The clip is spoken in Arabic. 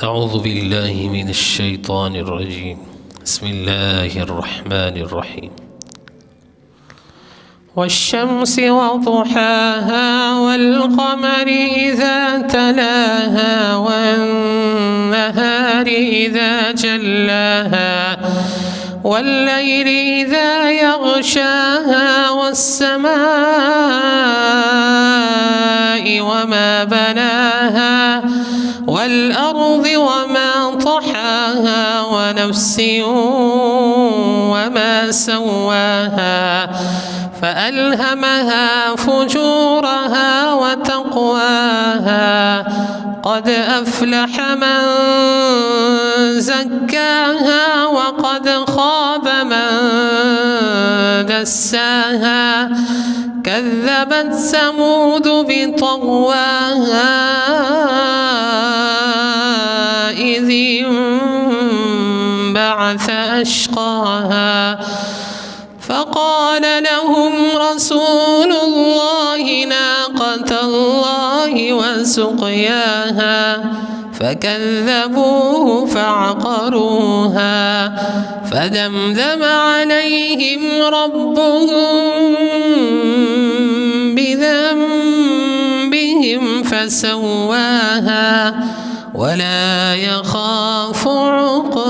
أعوذ بالله من الشيطان الرجيم. بسم الله الرحمن الرحيم. والشمس وضحاها والقمر إذا تلاها والنهار إذا جلاها والليل إذا يغشاها والسماء وما بناها والأرض وما طحاها ونفس وما سواها فألهمها فجورها وتقواها قد أفلح من زكاها وقد خاب من دساها كذبت ثمود بطغواها إذ انبعث أشقاها فقال لهم رسول الله ناقة الله وسقياها فكذبوه فعقروها فدمدم عليهم ربهم بذنبهم فسواها ولا يخاف عقباها.